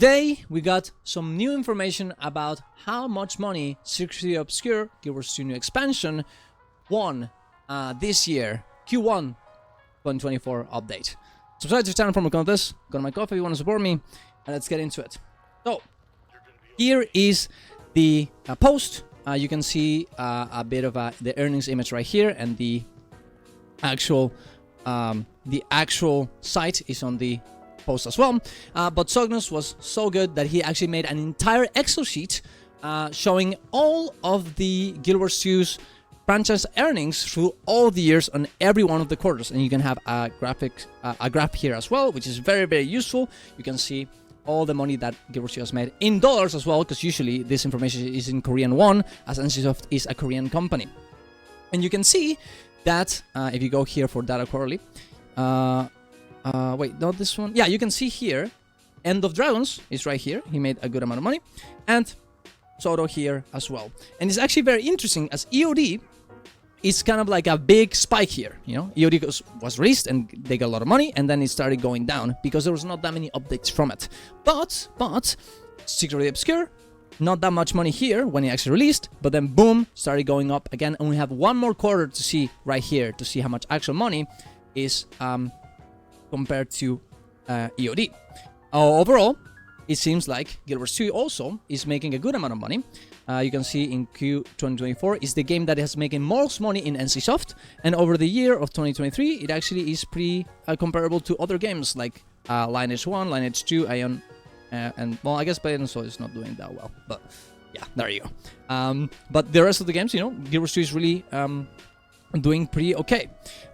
Today, we got some new information about how much money Secretly Obscure, Guild Wars 2 new expansion, won this year, Q1 2024 update. Subscribe to the channel for more content. Go to my coffee if you want to support me, and let's get into it. So, here is the post. You can see a bit of the earnings image right here, and the actual site is on the post as well. But Sognos was so good that he actually made an entire Excel sheet showing all of the Guild Wars 2's franchise earnings through all the years on every one of the quarters, and you can have a graph here as well, which is very, very useful. You can see all the money that Guild Wars 2 has made in dollars as well, because usually this information is in Korean won, as NCSoft is a Korean company. And you can see that if you go here for data quarterly, wait, not this one. Yeah, you can see here, End of Dragons is right here. He made a good amount of money, and Soto here as well. And it's actually very interesting, as EOD is kind of like a big spike here. You know, EOD was released and they got a lot of money, and then it started going down because there was not that many updates from it. But Secretly Obscure, not that much money here when it actually released, but then boom, started going up again, and we have one more quarter to see right here to see how much actual money is compared to EOD. Overall, it seems like Guild Wars 2 also is making a good amount of money. You can see in Q 2024 is the game that has making most money in NCSoft, and over the year of 2023, it actually is pretty comparable to other games like Lineage 1, Lineage 2, Ion, and well, I guess Bayonetta so is not doing that well, but yeah, there you go. But the rest of the games, you know, Guild Wars 2 is really doing pretty okay.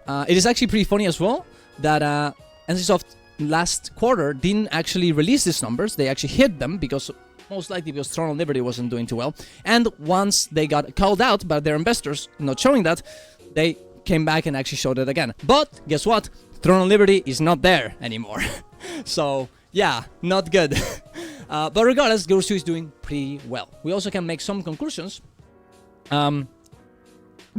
It is actually pretty funny as well that NCSoft last quarter didn't actually release these numbers. They actually hid them because most likely because Throne of Liberty wasn't doing too well. And once they got called out by their investors not showing that, they came back and actually showed it again. But guess what? Throne of Liberty is not there anymore. So yeah, not good. But regardless, Guild Wars 2 is doing pretty well. We also can make some conclusions.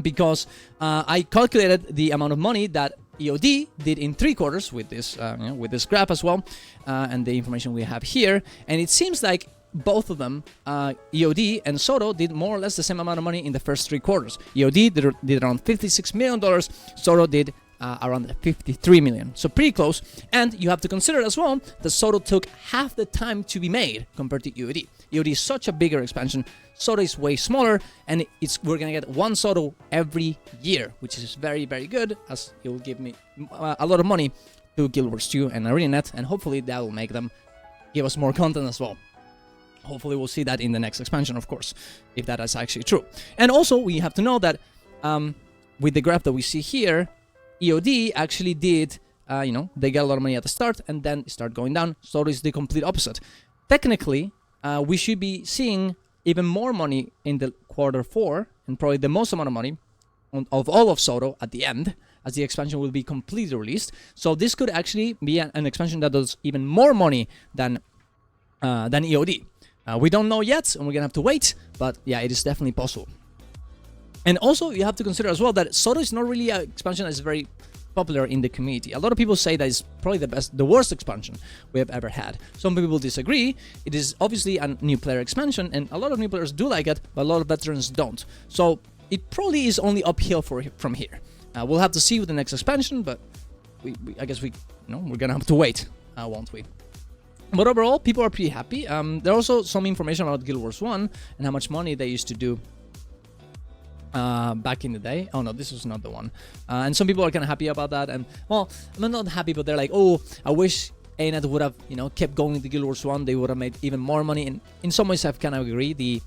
Because I calculated the amount of money that EOD did in 3 quarters with this, with this graph as well, and the information we have here, and it seems like both of them, EOD and Soto, did more or less the same amount of money in the first 3 quarters. EOD did around $56 million. Soto did around 53 million, so pretty close. And you have to consider as well that Soto took half the time to be made compared to EOD. EOD is such a bigger expansion. Soto is way smaller, and we're gonna get one Soto every year, which is very, very good, as it will give me a lot of money to Guild Wars 2 and ArenaNet, and hopefully that will make them give us more content as well. Hopefully we'll see that in the next expansion, of course, if that is actually true. And also, we have to know that with the graph that we see here, EOD actually did, they got a lot of money at the start, and then start going down. Soto is the complete opposite. Technically, we should be seeing even more money in the quarter 4, and probably the most amount of money of all of Soto at the end, as the expansion will be completely released. So this could actually be an expansion that does even more money than EOD. We don't know yet, and we're gonna have to wait, but yeah, it is definitely possible. And also, you have to consider as well that Soto is not really an expansion that is very popular in the community. A lot of people say that it's probably the worst expansion we have ever had. Some people disagree. It is obviously a new player expansion, and a lot of new players do like it, but a lot of veterans don't. So it probably is only uphill from here. We'll have to see with the next expansion, but I guess we're gonna have to wait, won't we? But overall, people are pretty happy. There are also some information about Guild Wars 1 and how much money they used to do back in the day. Oh no, this was not the one. And some people are kind of happy about that. And well, I'm not happy, but they're like, oh, I wish ANET would have, kept going with the Guild Wars 1. They would have made even more money. And in some ways, I kind of agree. The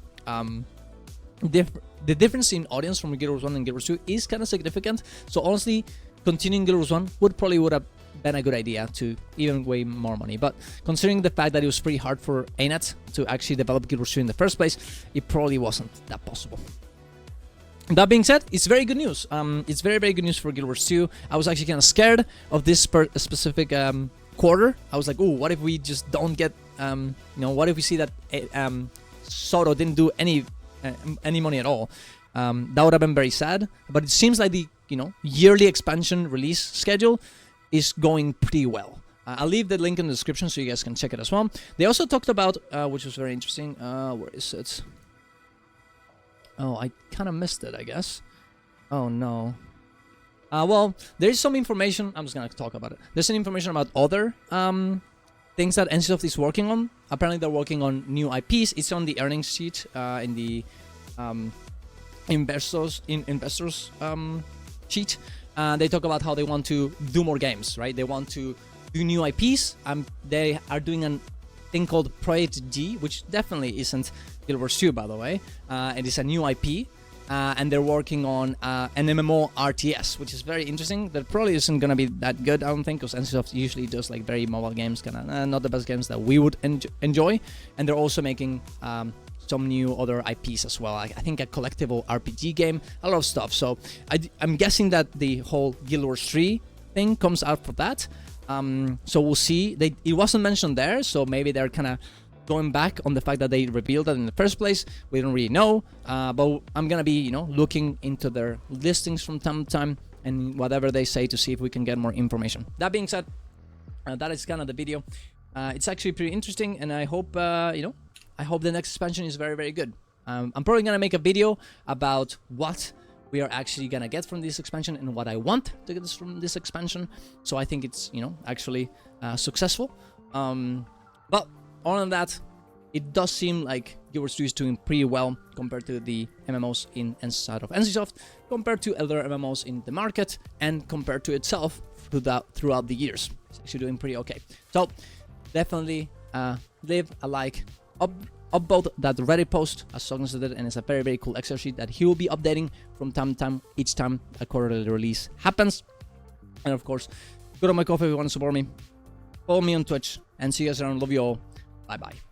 difference in audience from Guild Wars 1 and Guild Wars 2 is kind of significant. So honestly, continuing Guild Wars 1 would have been a good idea to even way more money. But considering the fact that it was pretty hard for ANET to actually develop Guild Wars 2 in the first place, it probably wasn't that possible. That being said, it's very good news. It's very, very good news for Guild Wars 2. I was actually kind of scared of this specific quarter. I was like, oh, what if we just don't get, what if we see that Soto didn't do any money at all? That would have been very sad. But it seems like the yearly expansion release schedule is going pretty well. I'll leave the link in the description so you guys can check it as well. They also talked about, which was very interesting. Where is it? Oh, I kind of missed it, I guess. Oh no. Well, there's some information. I'm just gonna talk about it. There's some information about other things that NCSoft is working on. Apparently, they're working on new IPs. It's on the earnings sheet in the investors sheet. They talk about how they want to do more games, right? They want to do new IPs. They are doing a thing called Project G, which definitely isn't Guild Wars 2, by the way. It is a new IP. And they're working on an MMO RTS, which is very interesting. That probably isn't gonna be that good, I don't think, because NCSoft usually does like very mobile games, kind of not the best games that we would enjoy. And they're also making some new other IPs as well. I think a collectible RPG game, a lot of stuff. So I'm guessing that the whole Guild Wars 3 thing comes out for that. So we'll see. It wasn't mentioned there, so maybe they're kind of going back on the fact that they revealed that in the first place. We don't really know, but I'm gonna be, looking into their listings from time to time and whatever they say to see if we can get more information. That being said, that is kind of the video. It's actually pretty interesting, and I hope, I hope the next expansion is very, very good. I'm probably gonna make a video about what we are actually gonna get from this expansion and what I want to get from this expansion. So I think it's, actually successful. But other than that, it does seem like Guild Wars 2 is doing pretty well compared to the MMOs inside of NCSoft, compared to other MMOs in the market, and compared to itself throughout the years. It's actually doing pretty okay. So definitely leave a like, upvote that Reddit post as Sognos did, and it's a very, very cool Excel sheet that he will be updating from time to time, each time a quarterly release happens. And of course, go to my coffee if you want to support me. Follow me on Twitch, and see you guys around. Love you all. Bye-bye.